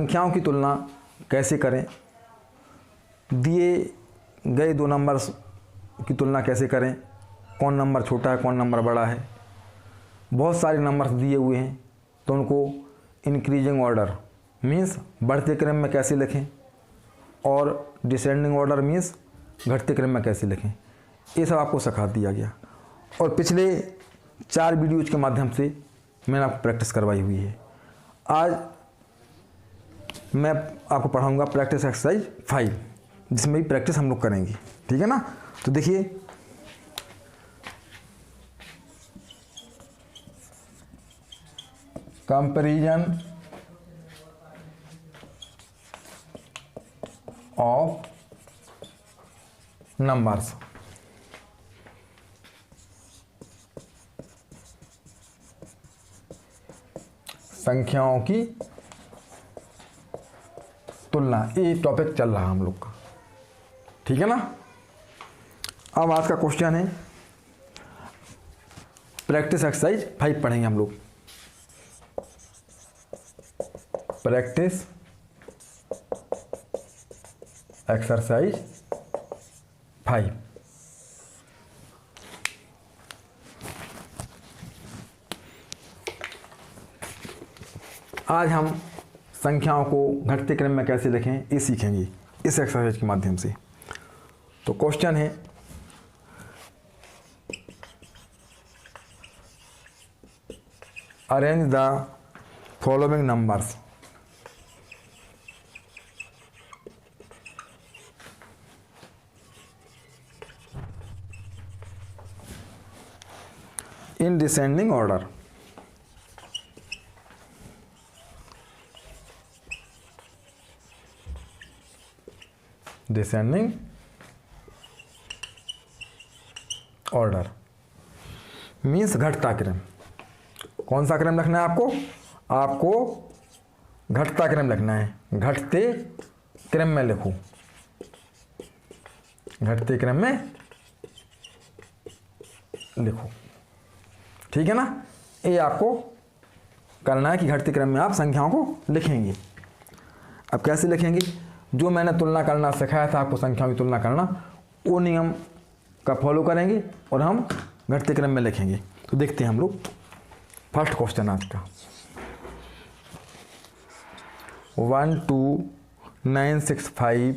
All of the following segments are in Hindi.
संख्याओं की तुलना कैसे करें, दिए गए दो नंबर्स की तुलना कैसे करें, कौन नंबर छोटा है कौन नंबर बड़ा है। बहुत सारे नंबर्स दिए हुए हैं तो उनको इंक्रीजिंग ऑर्डर मीन्स बढ़ते क्रम में कैसे लिखें और डिसेंडिंग ऑर्डर मीन्स घटते क्रम में कैसे लिखें, ये सब आपको सिखा दिया गया। और पिछले 4 वीडियोज़ के माध्यम से मैंने आपको प्रैक्टिस करवाई हुई है। आज मैं आपको पढ़ाऊंगा प्रैक्टिस एक्सरसाइज 5, जिसमें भी प्रैक्टिस हम लोग करेंगे, ठीक है ना। तो देखिए, कंपैरिजन ऑफ नंबर्स। संख्याओं की तुलना, ये टॉपिक चल रहा है हम लोग का, ठीक है ना। अब आज का क्वेश्चन है, प्रैक्टिस एक्सरसाइज 5 पढ़ेंगे हम लोग। Practice exercise 5। आज हम संख्याओं को घटते क्रम में कैसे लिखें ये सीखेंगे इस एक्सरसाइज के माध्यम से। तो क्वेश्चन है, arrange the following numbers in descending order। descending order means घटता क्रम। कौन सा क्रम रखना है आपको? आपको घटता क्रम लिखना है। घटते क्रम में लिखो, घटते क्रम में लिखो, ठीक है ना। ये आपको करना है कि घटते क्रम में आप संख्याओं को लिखेंगे। अब कैसे लिखेंगे? जो मैंने तुलना करना सिखाया था आपको, संख्याओं की तुलना करना, वो नियम का फॉलो करेंगे और हम घटते क्रम में लिखेंगे। तो देखते हैं हम लोग फर्स्ट क्वेश्चन आज का। 1 2 9 6 5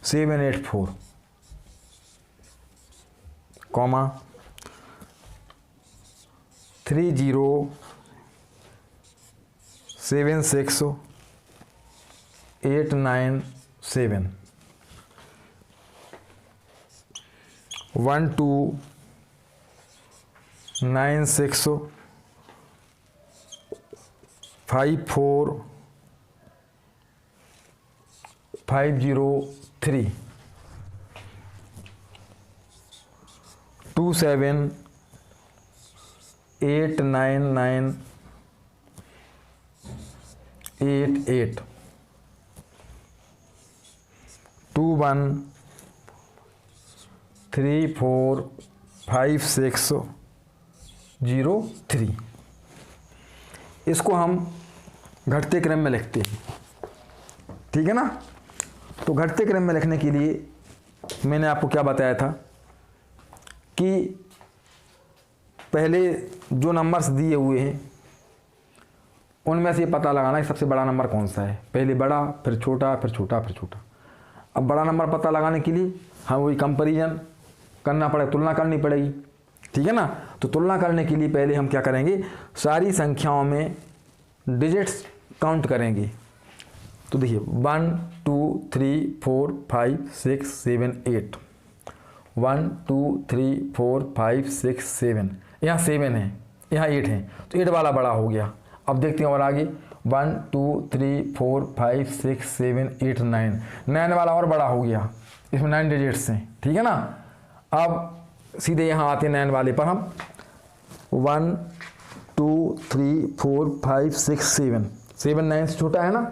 7 8 4 कॉमा 3 0 7 6 8 9 7 1 2 9 6 5 4 5 0 3 2 7 8 9 9 8 8 2 1 3 4 5 6 0 3। इसको हम घटते क्रम में लिखते हैं, ठीक है ना। तो घटते क्रम में लिखने के लिए मैंने आपको क्या बताया था कि पहले जो नंबर्स दिए हुए हैं उनमें से पता लगाना है सबसे बड़ा नंबर कौन सा है। पहले बड़ा, फिर छोटा, फिर छोटा, फिर छोटा। अब बड़ा नंबर पता लगाने के लिए हमें वही कंपैरिजन करना पड़ेगा, तुलना करनी पड़ेगी, ठीक है ना। तो तुलना करने के लिए पहले हम क्या करेंगे, सारी संख्याओं में डिजिट्स काउंट करेंगे। तो देखिए 1 2 3 4 5 6 7 8 1 2 3 4 5 6 7, यहाँ 7 है, यहाँ 8 है, तो 8 वाला बड़ा हो गया। अब देखते हैं और आगे 1 2 3 4 5 6 7 8 9 वाला और बड़ा हो गया, इसमें 9 डिजिट्स हैं, ठीक है ना। अब सीधे यहाँ आते हैं 9 वाले पर हम 1 2 3 4 5 6 7 7 9 से छोटा है ना,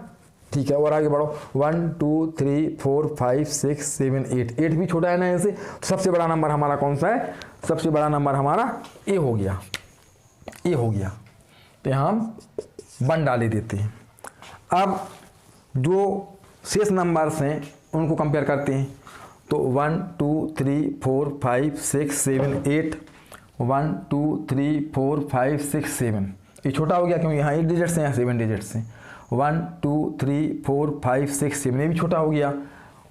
ठीक है। और आगे बढ़ो 1 2 3 4 5 6 7 8 भी छोटा है 9 से। तो सबसे बड़ा नंबर हमारा कौन सा है? सबसे बड़ा नंबर हमारा ए हो गया, ए हो गया। तो यहाँ हम 1 डाले देते हैं। अब जो शेष नंबर्स हैं उनको कंपेयर करते हैं। तो 1 2 3 4 5 6 7 8, 1 2 3 4 5 6 7, ये छोटा हो गया क्योंकि यहाँ 8 डिजिट्स हैं, यहाँ 7 डिजिट्स हैं। 1 2 3 4 5 6 7, ये भी छोटा हो गया।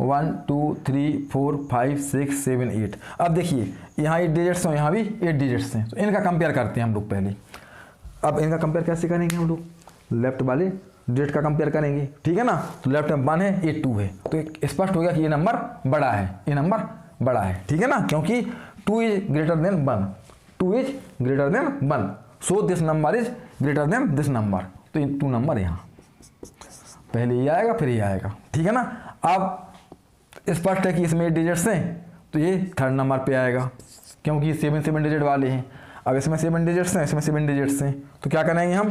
1 2 3 4 5 6 7 8। अब देखिए यहाँ 8 डिजिट्स हैं, यहाँ भी 8 डिजिट्स हैं, तो इनका कंपेयर करते हैं हम लोग पहले। अब इनका कंपेयर कैसे करेंगे हम लोग? लेफ्ट वाले डिजिट का कंपेयर करेंगे, ठीक है ना। तो लेफ्ट में 1 है, ये 2 है, तो स्पष्ट हो गया कि ये नंबर बड़ा है, ये नंबर बड़ा है, ठीक है ना, क्योंकि 2 is greater then 1, 2 is greater then 1, so this number is greater than this number. तो ये 2 नंबर यहाँ पहले ये आएगा फिर ये आएगा, ठीक है ना। अब स्पष्ट है कि इसमें 8 डिजिट्स हैं, तो ये थर्ड नंबर पे आएगा क्योंकि 7 डिजिट वाले हैं। अब इसमें 7 डिजिट्स हैं, इसमें 7 डिजिट्स हैं, तो क्या करेंगे हम?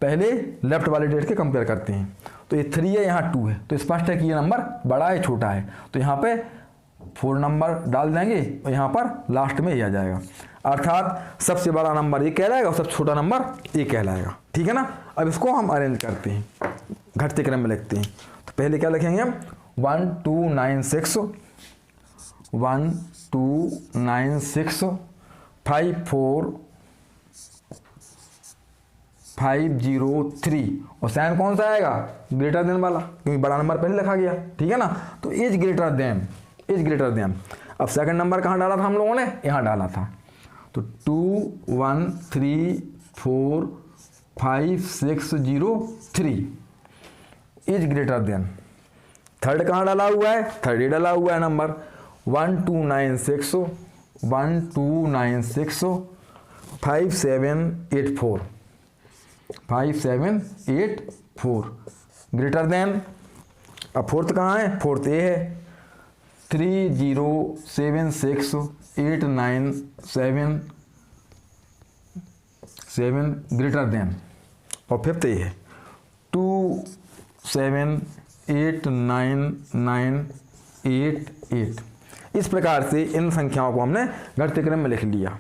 पहले लेफ्ट वाले डिजिट के कंपेयर करते हैं। तो ये 3 है, यहाँ 2 है, तो स्पष्ट है कि ये नंबर बड़ा है छोटा है, तो यहाँ पे 4 नंबर डाल देंगे और यहाँ पर लास्ट में ये आ जाएगा। अर्थात सबसे बड़ा नंबर ये कहलाएगा और सबसे छोटा नंबर ये कहलाएगा, ठीक है ना। अब इसको हम अरेंज करते हैं, घटते क्रम में लिखते हैं। तो पहले क्या लिखेंगे हम? 1 2 9 6, 1 2 9 6 5 4 5 0 3, और साइन कौन सा आएगा? ग्रेटर देन वाला, क्योंकि बड़ा नंबर पहले लिखा गया, ठीक है ना। तो is greater then, is greater then. अब सेकंड नंबर कहाँ डाला था हम लोगों ने? यहाँ डाला था। तो 2 1 3 4 5 6 0 3 इज ग्रेटर देन। थर्ड कहाँ डाला हुआ है? थर्ड ये डाला हुआ है नंबर 1 2 9 6, 1 2 9 6 5 7 8 4, 5 7 8 4 ग्रेटर देन। अब फोर्थ कहाँ है? फोर्थ ये है 3 0 7 6 8 9 7 7 ग्रेटर देन। और फिफ्थ ये है 2 7 8 9 9 8 8। इस प्रकार से इन संख्याओं को हमने घटते क्रम में लिख लिया।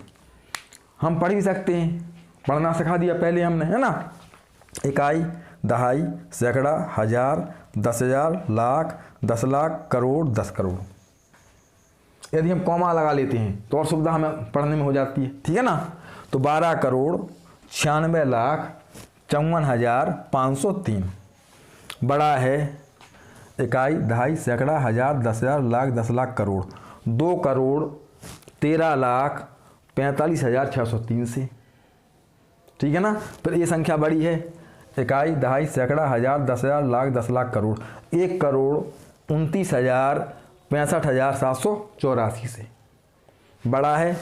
हम पढ़ भी सकते हैं, पढ़ना सिखा दिया पहले हमने, है ना। इकाई, दहाई, सैकड़ा, हजार, 10,000, लाख, 10 लाख, करोड़, 10 करोड़। यदि हम कॉमा लगा लेते हैं तो और सुविधा हमें पढ़ने में हो जाती है, ठीक है ना। तो 12 करोड़ 96 लाख 54,503 बड़ा है इकाई, दहाई, सैकड़ा, हजार, 10,000, लाख, 10 लाख, करोड़ 2 करोड़ 13 लाख 45,603 से, ठीक है ना। फिर ये संख्या बड़ी है इकाई, दहाई, सैकड़ा, हजार, 10,000, लाख, 10 लाख, करोड़ 1 करोड़ 29,65,784 से बड़ा है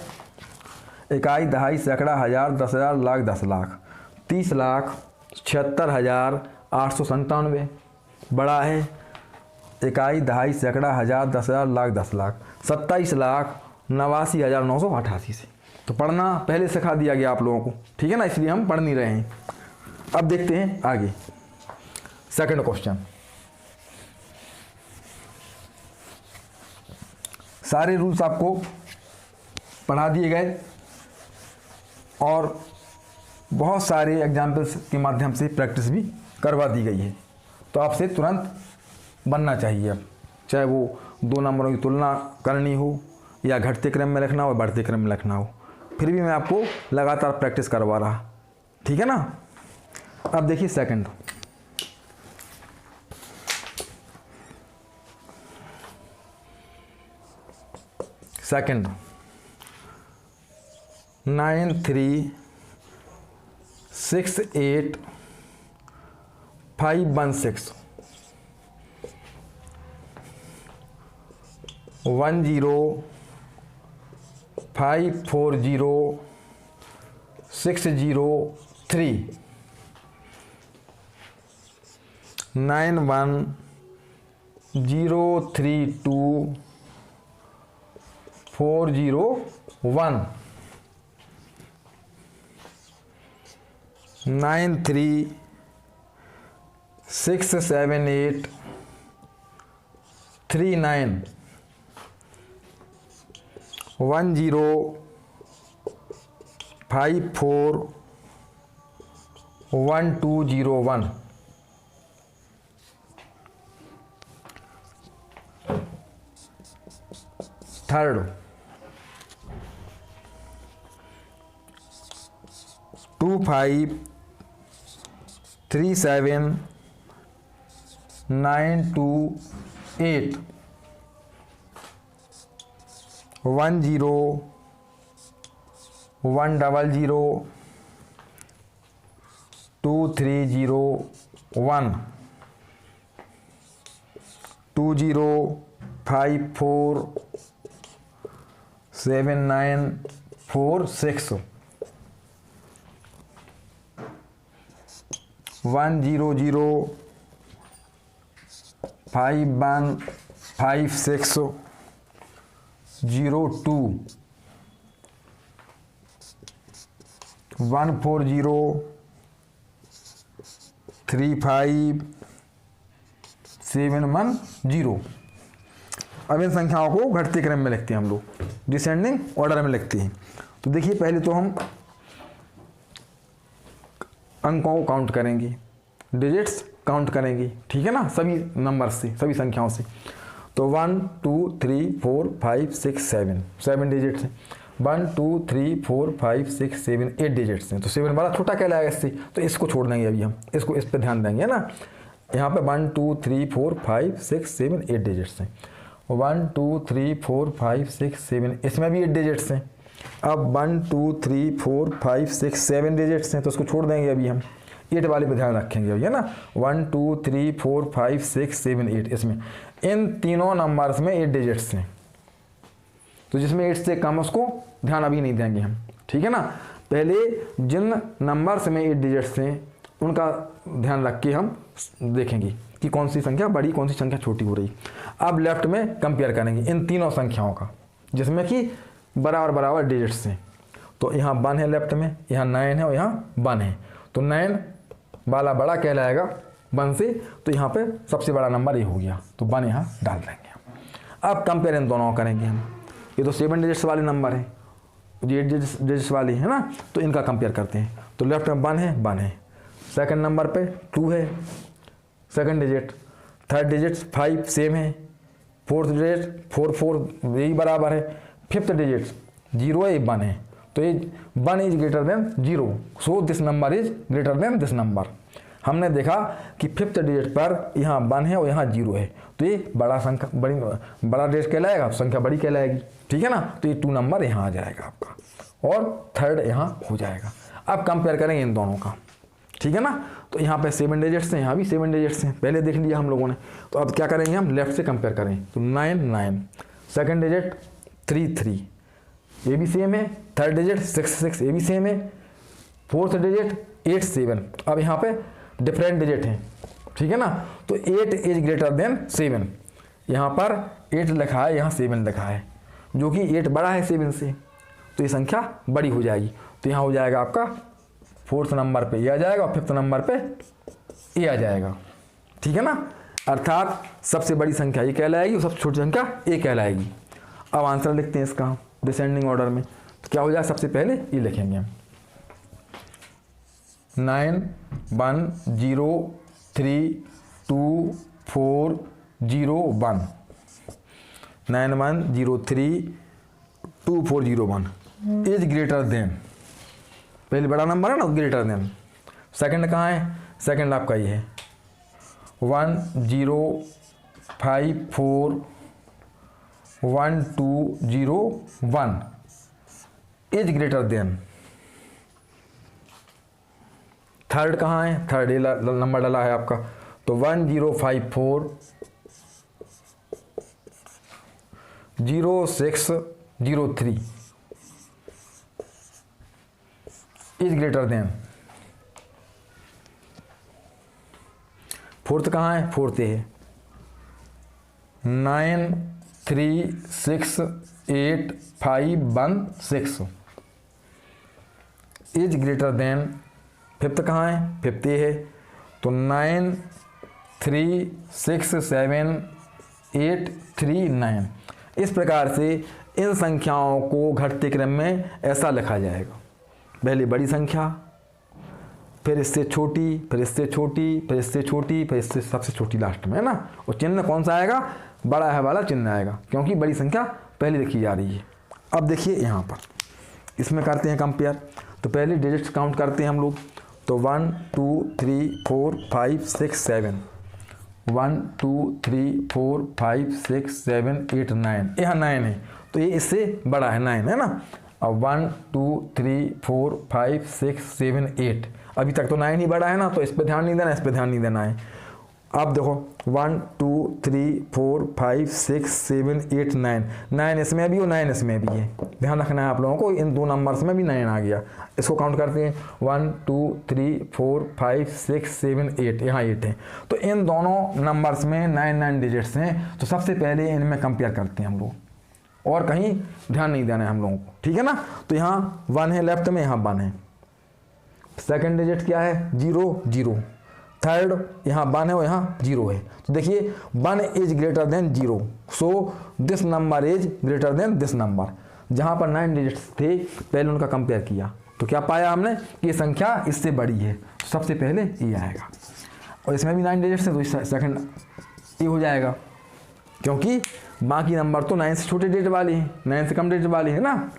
इकाई, दहाई, सैकड़ा, हजार, 10,000, लाख, 10 लाख 30,76,897 बड़ा है इकाई, दहाई, सैकड़ा, हजार, 10,000, लाख, 10 लाख 27,89,988 से। तो पढ़ना पहले सिखा दिया गया आप लोगों को, ठीक है ना, इसलिए हम पढ़ नहीं रहे हैं। अब देखते हैं आगे सेकंड क्वेश्चन। सारे रूल्स आपको पढ़ा दिए गए और बहुत सारे एग्जाम्पल्स के माध्यम से प्रैक्टिस भी करवा दी गई है। तो आपसे तुरंत बनना चाहिए। अब चाहे वो 2 नंबरों की तुलना करनी हो या घटते क्रम में लिखना हो, बढ़ते क्रम में लिखना हो, फिर भी मैं आपको लगातार प्रैक्टिस करवा रहा, ठीक है ना। अब देखिए सेकंड। Second 9 3 6 8 5 1 6 1 0 5 4 0 6 0 3 9 1 0 3 2 4 0 1 9 3 6 7 8 3 9 1 0 5 4 1201, third 2537 928 10 100 2301 2054 7946 100 5156 02 140 35710। अब इन संख्याओं को घटते क्रम में लिखते हैं हम लोग, डिसेंडिंग ऑर्डर में लिखते हैं। तो देखिए पहले तो हम अंकों को काउंट करेंगे, डिजिट्स काउंट करेंगे, ठीक है ना, सभी नंबर से, सभी संख्याओं से। तो 1 2 3 4 5 6 7 डिजिट्स हैं। 1 2 3 4 5 6 7 8 डिजिट्स हैं। तो 7 वाला छोटा कहलाएगा इससे, तो इसको छोड़ देंगे अभी हम, इसको इस पर ध्यान देंगे ना। यहाँ पे 1 2 3 4 5 6 7 8 डिजिट्स हैं। 1 2 3 4 5 6 7, इसमें भी 8 डिजिट्स हैं। अब 1 2 3 4 5 6 7 डिजिट्स हैं, तो उसको छोड़ देंगे अभी हम, 8 वाले पे ध्यान रखेंगे अभी, है ना। 1 2 3 4 5 6 7 8, इसमें इन तीनों नंबर्स में 8 डिजिट्स हैं। तो जिसमें 8 से कम उसको ध्यान अभी नहीं देंगे हम, ठीक है ना। पहले जिन नंबर्स में 8 डिजिट्स हैं उनका ध्यान रख के हम देखेंगे कि कौन सी संख्या बड़ी, कौन सी संख्या छोटी हो रही। अब लेफ्ट में कंपेयर करेंगे इन तीनों संख्याओं का, जिसमें कि बराबर बराबर डिजिट्स हैं। तो यहाँ 1 है लेफ्ट में, यहाँ 9 है और यहाँ 1 है। तो 9 वाला बड़ा कहलाएगा 1 से, तो यहाँ पे सबसे बड़ा नंबर ये हो गया, तो 1 यहाँ डाल देंगे हम। अब कंपेयर इन दोनों करेंगे हम। ये तो 7 डिजिट्स वाले नंबर हैं, ये 8 डिजिट्स वाले है ना, तो इनका कंपेयर करते हैं। तो लेफ्ट में 1 है, 1 है। सेकंड नंबर पे 2 है, second digit. Third digit 5 same है। फोर्थ डिजिट 4 4 यही बराबर है। फिफ्थ डिजिट 0 है, 1 है। तो ये 1 is greater then 0, so this number is greater than this number. हमने देखा कि फिफ्थ डिजिट पर यहाँ 1 है और यहाँ 0 है, तो ये बड़ा संख्या, बड़ा डिजिट कहलाएगा, संख्या बड़ी कहलाएगी, ठीक है ना। तो ये 2 नंबर यहाँ आ जाएगा आपका, और थर्ड यहाँ हो जाएगा। अब कंपेयर करेंगे इन दोनों का, ठीक है ना। तो यहाँ पे 7 डिजिट्स हैं, यहाँ भी 7 डिजिट्स हैं, पहले देख लिया हम लोगों ने। तो अब क्या करेंगे हम, लेफ्ट से कंपेयर करें। तो 9 9, सेकंड डिजिट 3 3, ये भी सेम है। थर्ड डिजिट 6 6, ये भी सेम है। Fourth digit 8 7। अब यहाँ पे डिफरेंट डिजिट हैं, ठीक है ना। तो 8 इज ग्रेटर देन 7, यहाँ पर 8 लिखा है, यहाँ 7 लिखा है, जो कि 8 बड़ा है 7 से, तो ये संख्या बड़ी हो जाएगी। तो यहाँ हो जाएगा आपका फोर्थ नंबर पे ये आ जाएगा और फिफ्थ नंबर पे ये आ जाएगा, ठीक है ना। अर्थात सबसे बड़ी संख्या ये कहलाएगी और सबसे छोटी संख्या ये कहलाएगी। अब आंसर लिखते हैं इसका डिसेंडिंग ऑर्डर में। तो क्या हो जाएगा, सबसे पहले ये लिखेंगे हम 9 1 0 3 2 4 0 1, 9 1 0 3 2 4 0 1 इज ग्रेटर देन, पहले बड़ा नंबर है ना, ग्रेटर देन। सेकंड कहाँ है, सेकंड आपका ये है 1 0 5 4 1 2 0 1 इज ग्रेटर देन। थर्ड कहाँ है, थर्ड ये नंबर डाला है आपका, तो 1 0 5 4 0 6 0 3 इज ग्रेटर देन। फोर्थ कहाँ है, फोर्थ ये है 9 3 6 8 5 1 6 इज ग्रेटर देन। फिफ्थ कहाँ है, फिफ्थ ये है, तो 9 3 6 7 8 3 9। इस प्रकार से इन संख्याओं को घटते क्रम में ऐसा लिखा जाएगा, पहले बड़ी संख्या, फिर इससे छोटी, फिर इससे छोटी, फिर इससे छोटी, फिर इससे सबसे छोटी लास्ट में, है ना। और चिन्ह कौन सा आएगा, बड़ा है वाला चिन्ह आएगा, क्योंकि बड़ी संख्या पहले लिखी जा रही है। अब देखिए यहाँ पर इसमें करते हैं कंपेयर। तो पहले डिजिट्स काउंट करते हैं हम लोग। तो 1 2 3 4 5 6 7, 1 2 3 4 5 6 7 8 9, यहाँ 9 है तो ये इससे बड़ा है, 9 है ना। अब 1 2 3 4 5 6 7 8, अभी तक तो 9 ही बड़ा है ना, तो इस पर ध्यान नहीं देना, इस पर ध्यान नहीं देना है। अब देखो 1 2 3 4 5 6 7 8 9, 9 इसमें भी और 9 इसमें भी है। ध्यान रखना है आप लोगों को, इन दो नंबर्स में भी 9 आ गया। इसको काउंट करते हैं 1 2 3 4 5 6 7 8, यहाँ 8 है। तो इन दोनों नंबर्स में 9 डिजिट्स हैं। तो सबसे पहले इनमें कंपेयर करते हैं हम लोग, और कहीं ध्यान नहीं देना है हम लोगों को, ठीक है ना। तो यहाँ 1 है लेफ्ट में, यहाँ 1 है। सेकंड डिजिट क्या है, 0 0। थर्ड यहाँ 1 है और यहाँ 0 है। तो देखिए 1 is greater then 0, so this number is greater than this number. जहाँ पर 9 डिजिट्स थे पहले उनका कंपेयर किया तो क्या पाया हमने कि ये संख्या इससे बड़ी है, तो सबसे पहले ये आएगा। और इसमें भी 9 डिजिट्स है तो सेकंड ये हो जाएगा, क्योंकि बाकी नंबर तो 9 से छोटे डिजिट वाले हैं, 9 से कम डिजिट वाले हैं ना।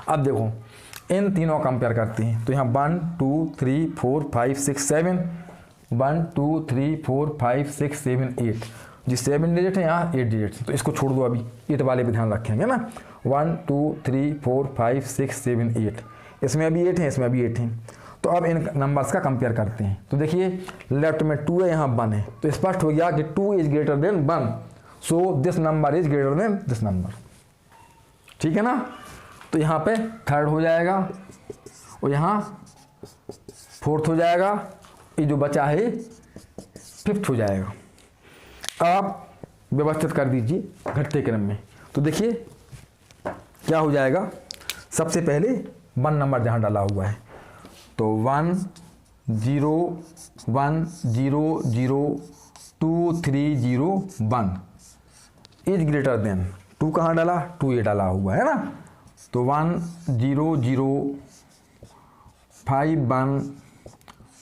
अब देखो इन तीनों कंपेयर करते हैं। तो यहाँ 1 2 3 4 5 6 7, 1 2 3 4 5 6 7 8, जी 7 डिजिट है, यहाँ 8 डिजिट, तो इसको छोड़ दो, अभी 8 वाले पे ध्यान रखेंगे ना। 1 2 3 4 5 6 7 8, इसमें अभी 8 है, इसमें अभी 8 है। तो अब इन नंबर्स का कंपेयर करते हैं। तो देखिए लेफ्ट में 2 है, यहाँ 1 है, तो स्पष्ट हो गया कि 2 is greater then 1, so this number is greater than this number, ठीक है ना। तो यहाँ पे थर्ड हो जाएगा और यहाँ फोर्थ हो जाएगा, ये जो बचा है फिफ्थ हो जाएगा। आप व्यवस्थित कर दीजिए घटते क्रम में। तो देखिए क्या हो जाएगा, सबसे पहले 1 नंबर जहाँ डाला हुआ है, तो 1 0 1 0 0 2 3 0 1 इज ग्रेटर देन 2, कहाँ डाला, 2 ये डाला हुआ है ना। तो 1 0 0 5 1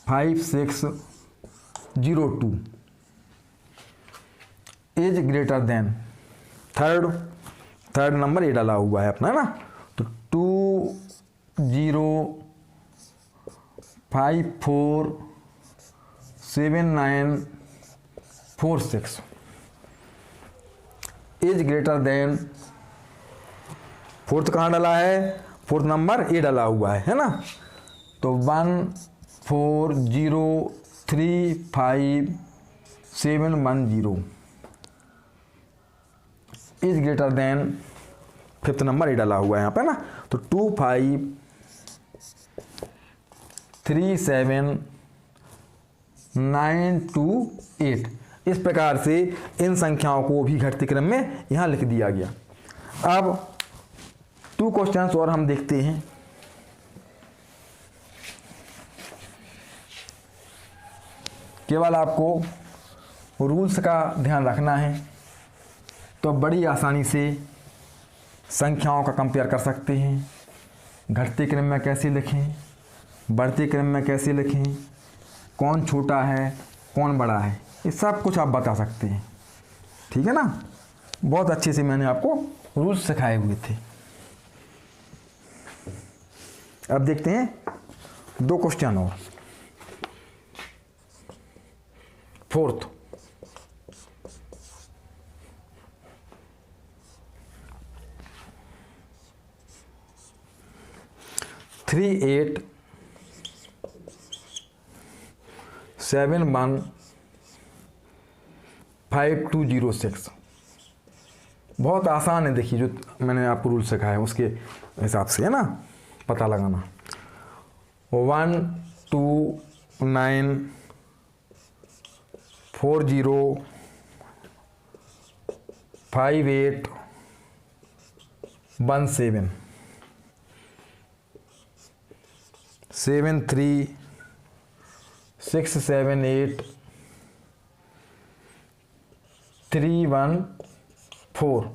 5 6 0 2 is greater then third number ये डाला हुआ है अपना, है ना। तो 2 0 5 4 7 9 4 6 इज ग्रेटर देन, फोर्थ कहाँ डाला है, फोर्थ नंबर ए डाला हुआ है ना। तो 1 4 0 3 5 7 1 0 is greater then, fifth number A डाला हुआ है यहाँ पे ना। तो 2 5 3 7 9 2 8, इस प्रकार से इन संख्याओं को भी घटते क्रम में यहाँ लिख दिया गया। अब 2 क्वेश्चंस और हम देखते हैं। केवल आपको रूल्स का ध्यान रखना है, तो बड़ी आसानी से संख्याओं का कंपेयर कर सकते हैं। घटते क्रम में कैसे लिखें, बढ़ते क्रम में कैसे लिखें, कौन छोटा है कौन बड़ा है, ये सब कुछ आप बता सकते हैं, ठीक है ना। बहुत अच्छे से मैंने आपको रूल्स सिखाए हुए थे। अब देखते हैं 2 क्वेश्चन और। फोर्थ, थ्री 8 7 1 5 2 0 6, बहुत आसान है। देखिए जो मैंने आपको रूल सिखाया है उसके हिसाब से, है ना, पता लगाना। 1 2 9 4 0 5 8 1 7 7 3 6 7 8 3 1 4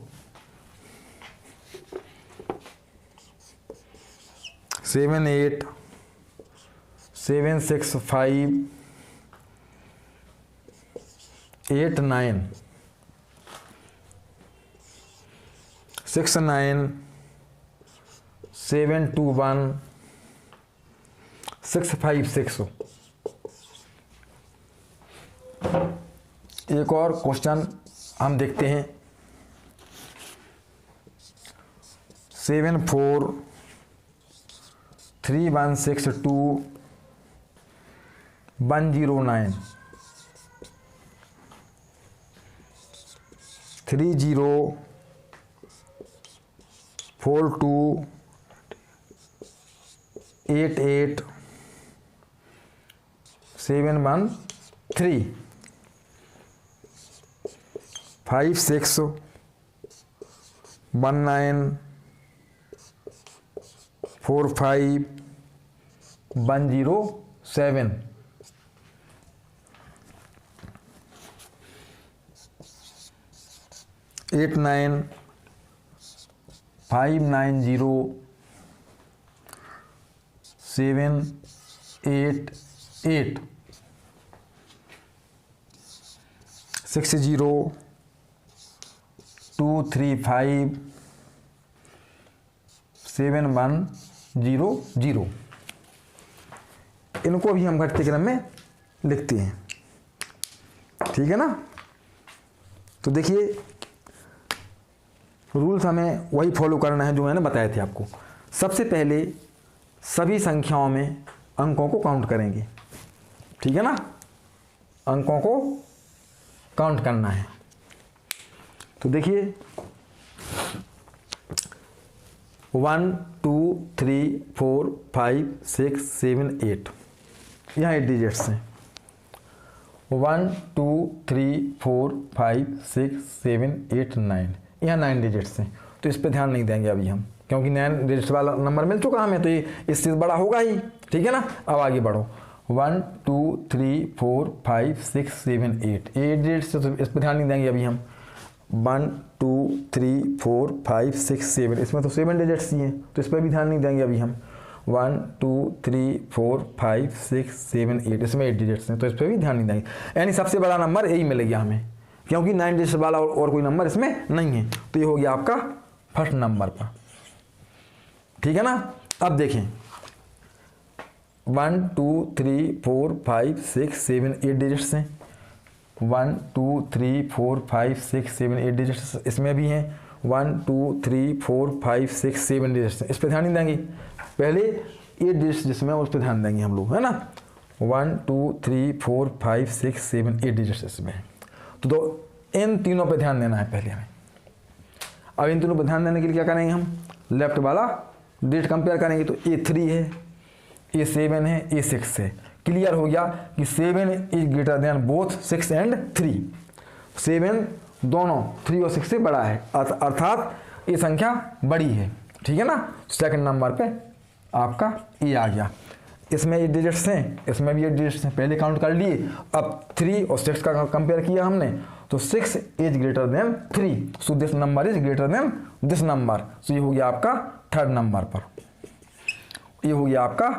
7 8 7 6 5 8 9 6 9 7 2 1 6 5 6। एक और क्वेश्चन हम देखते हैं। 7 4 3 1 6 2 1 0 9 3 0 4 2 8 8 7 1 3 5 6 1 9 4 5 1 0 7। एट 9 5 9 0 7 8 8 6 0 2 3 5 7 1 0 0। इनको भी हम घटते क्रम में लिखते हैं, ठीक है ना। तो देखिए रूल्स हमें वही फॉलो करना है जो मैंने बताए थे आपको। सबसे पहले सभी संख्याओं में अंकों को काउंट करेंगे, ठीक है ना। अंकों को काउंट करना है। तो देखिए 1 2 3 4 5 6 7 8, यहाँ 8 डिजिट्स हैं। 1 2 3 4 5 6 7 8 9, यहाँ 9 डिजिट्स हैं। तो इस पे ध्यान नहीं देंगे अभी हम, क्योंकि 9 डिजिट्स वाला नंबर मिल चुका हमें, तो ये इससे बड़ा होगा ही, ठीक है ना। अब आगे बढ़ो। 1 2 3 4 5 6 7 8 डिजिट्स, तो इस पे ध्यान नहीं देंगे अभी हम। 1 2 3 4 5 6 7, इसमें तो 7 डिजिट्स ही हैं, तो इस पर भी ध्यान नहीं देंगे अभी हम। 1 2 3 4 5 6 7 8, इसमें 8 डिजिट्स हैं, तो इस पर भी ध्यान नहीं देंगे। यानी सबसे बड़ा नंबर यही मिल गया हमें, क्योंकि 9 डिजिट वाला और कोई नंबर इसमें नहीं है। तो ये हो गया आपका फर्स्ट नंबर पर, ठीक है ना। अब देखें 1 2 3 4 5 6 7 8 डिजिट्स हैं। 1 2 3 4 5 6 7 8 डिजिट्स इसमें भी हैं। 1 2 3 4 5 6 7 डिजिट्स, इस पर ध्यान नहीं देंगे। पहले 8 डिजिट्स जिसमें उस पर ध्यान देंगे हम लोग, है ना। 1 2 3 4 5 6 7 8 डिजिट्स इसमें। तो इन तीनों पे ध्यान देना है पहले हमें। अब इन तीनों पे ध्यान देने के लिए क्या करेंगे हम, लेफ्ट वाला डिजिट कंपेयर करेंगे। तो A3 है, A7 है, A6 है। क्लियर हो गया कि 7 is greater then both 6 and 3। 7 दोनों 3 और 6 से बड़ा है, अर्थात ये संख्या बड़ी है, ठीक है ना। सेकंड नंबर पे आपका ये आ गया। इसमें 8 डिजिट्स हैं, इसमें भी 8 डिजिट्स हैं, पहले काउंट कर लिए। अब 3 और 6 का कंपेयर किया हमने, तो 6 is greater than 3, so this number is greater than this number. So ये हो गया आपका थर्ड नंबर पर, ये हो गया आपका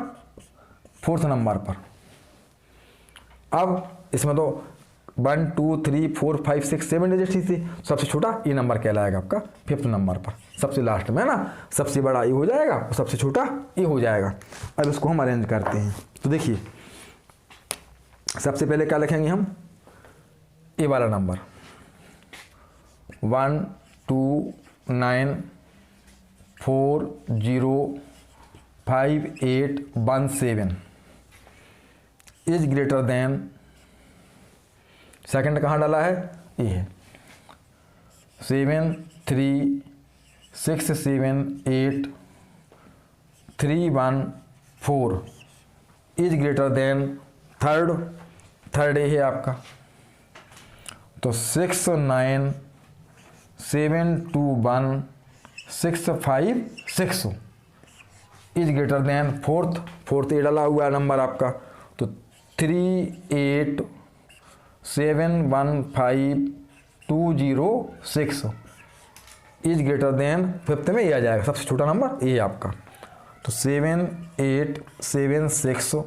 फोर्थ नंबर पर। अब इसमें तो 1 2 3 4 5 6 7 डिजिट ही थी, सबसे छोटा ये नंबर कहलाएगा आपका फिफ्थ नंबर पर, सबसे लास्ट में ना। सबसे बड़ा ये हो जाएगा और सबसे छोटा ये हो जाएगा। अब इसको हम अरेंज करते हैं। तो देखिए सबसे पहले क्या लिखेंगे हम, ये वाला number 1 2 9 4 0 5 8 1 7 is greater then, second कहाँ डाला है, ये है 7 3 6 7 8 3 1 4 इज ग्रेटर देन थर्ड ये है आपका। तो 6 9 7 2 1 6 5 6 इज ग्रेटर देन फोर्थ ये डाला हुआ नंबर आपका। तो 3 8 7 1 5 2 0 6 इज ग्रेटर देन फिफ्थ में ये आ जाएगा, सबसे छोटा नंबर ये आपका। तो 7 8 7 6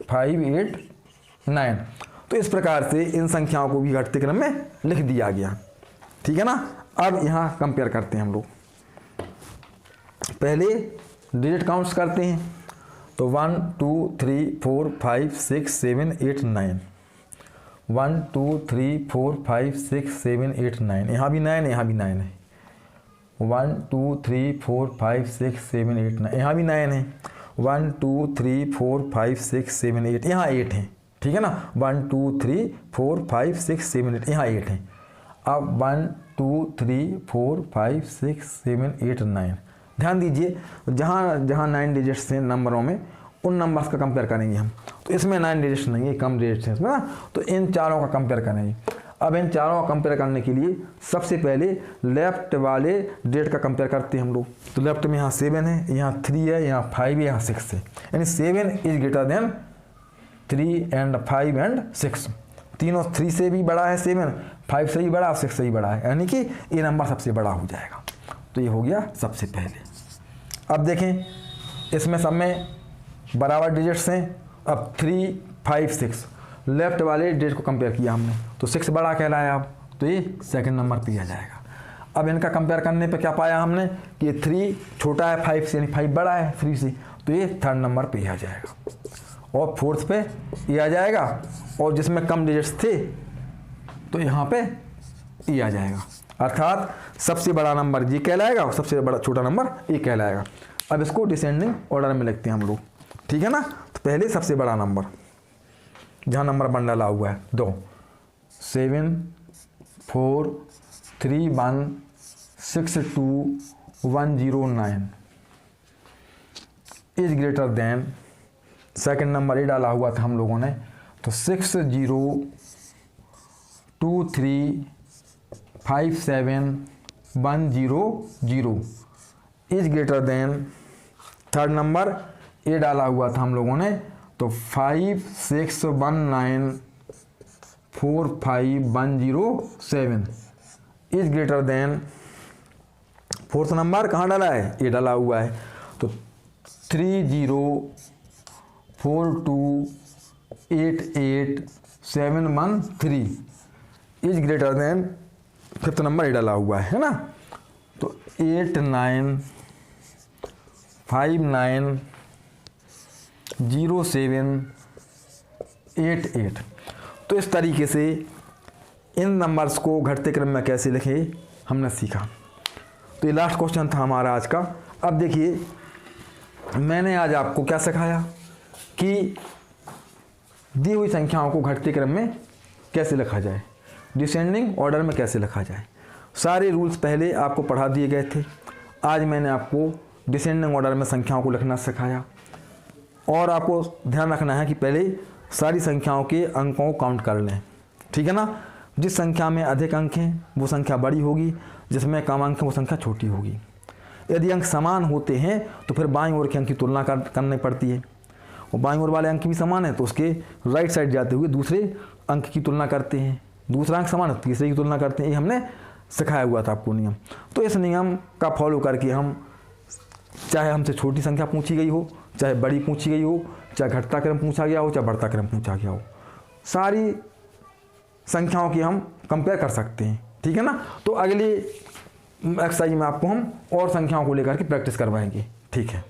589। तो इस प्रकार से इन संख्याओं को भी घटते क्रम में लिख दिया गया, ठीक है ना। अब यहाँ कंपेयर करते हैं हम लोग, पहले डिजिट काउंट्स करते हैं। तो 1 2 3 4 5 6 7 8 9, 1 2 3 4 5 6 7 8 9, यहाँ भी 9 है, यहाँ भी 9 है। 1 2 3 4 5 6 7 8 9, यहाँ भी 9 है। 1 2 3 4 5 6 7 8, यहाँ 8 है, ठीक है ना। 1 2 3 4 5 6 7 8, यहाँ 8 है। अब 1 2 3 4 5 6 7 8 9, ध्यान दीजिए जहाँ जहाँ 9 डिजिट्स हैं नंबरों में, उन नंबर्स का कंपेयर करेंगे हम। तो इसमें 9 डिजिट्स नहीं है, कम डिजिट्स हैं इसमें ना, तो इन चारों का कंपेयर करेंगे। अब इन चारों का कंपेयर करने के लिए सबसे पहले लेफ्ट वाले डिजिट का कंपेयर करते हैं हम लोग। तो लेफ्ट में यहाँ 7 है, यहाँ 3 है, यहाँ 5 है, यहाँ 6 है, यानी 7 is greater than 3 and 5 and 6। तीनों 3 से भी बड़ा है 7, 5 से भी बड़ा और 6 से भी बड़ा है, यानी कि ये नंबर सबसे बड़ा हो जाएगा। तो ये हो गया सबसे पहले। अब देखें इसमें सब में बराबर डिजिट्स हैं। अब 3 5 6 लेफ्ट वाले डिजिट को कंपेयर किया हमने, तो 6 बड़ा कहलाया। अब तो ये सेकंड नंबर पे आ जाएगा। अब इनका कंपेयर करने पे क्या पाया हमने कि ये 3 छोटा है 5 से, यानी 5 बड़ा है 3 से, तो ये थर्ड नंबर पे आ जाएगा। और फोर्थ पे ये आ जाएगा, और जिसमें कम डिजिट्स थे तो यहाँ पे ये आ जाएगा। अर्थात सबसे बड़ा नंबर ये कहलाएगा और सबसे बड़ा छोटा नंबर ये कहलाएगा। अब इसको डिसेंडिंग ऑर्डर में लिखते हैं हम लोग, ठीक है ना। तो पहले सबसे बड़ा नंबर, जहाँ नंबर वन डाला हुआ है 2, 7 4 3 1 6 2 1 0 9 is greater then, second number ये डाला हुआ था हम लोगों ने, तो 6 0 2 3 5 7 1 0 0 is greater then, third number ये डाला हुआ था हम लोगों ने, तो 5 6 1 9 4 5 1 0 7 is greater then, fourth number कहाँ डाला है, ये डाला हुआ है, तो 3 0 4 2 8 8 7 1 3 is greater then, fifth number ये डाला हुआ है ना। तो 8 9 5 9 0 7 8 8। तो इस तरीके से इन नंबर्स को घटते क्रम में कैसे लिखें हमने सीखा। तो ये लास्ट क्वेश्चन था हमारा आज का। अब देखिए मैंने आज आपको क्या सिखाया कि दी हुई संख्याओं को घटते क्रम में कैसे लिखा जाए, डिसेंडिंग ऑर्डर में कैसे लिखा जाए। सारे रूल्स पहले आपको पढ़ा दिए गए थे। आज मैंने आपको डिसेंडिंग ऑर्डर में संख्याओं को लिखना सिखाया। और आपको ध्यान रखना है कि पहले सारी संख्याओं के अंकों को काउंट कर लें, ठीक है ना। जिस संख्या में अधिक अंक हैं वो संख्या बड़ी होगी, जिसमें कम अंक हैं वो संख्या छोटी होगी। यदि अंक समान होते हैं तो फिर बाईं ओर के अंक की तुलना करनी पड़ती है, और बाईं ओर वाले अंक भी समान है तो उसके राइट साइड जाते हुए दूसरे अंक की तुलना करते हैं, दूसरा अंक समान है तीसरे की तुलना करते हैं। ये हमने सिखाया हुआ था आपको नियम। तो इस नियम का फॉलो करके हम, चाहे हमसे छोटी संख्या पूछी गई हो, चाहे बड़ी पूछी गई हो, चाहे घटता क्रम पूछा गया हो, चाहे बढ़ता क्रम पूछा गया हो, सारी संख्याओं की हम कंपेयर कर सकते हैं, ठीक है ना। तो अगली एक्सरसाइज में आपको हम और संख्याओं को लेकर के प्रैक्टिस करवाएंगे, ठीक है।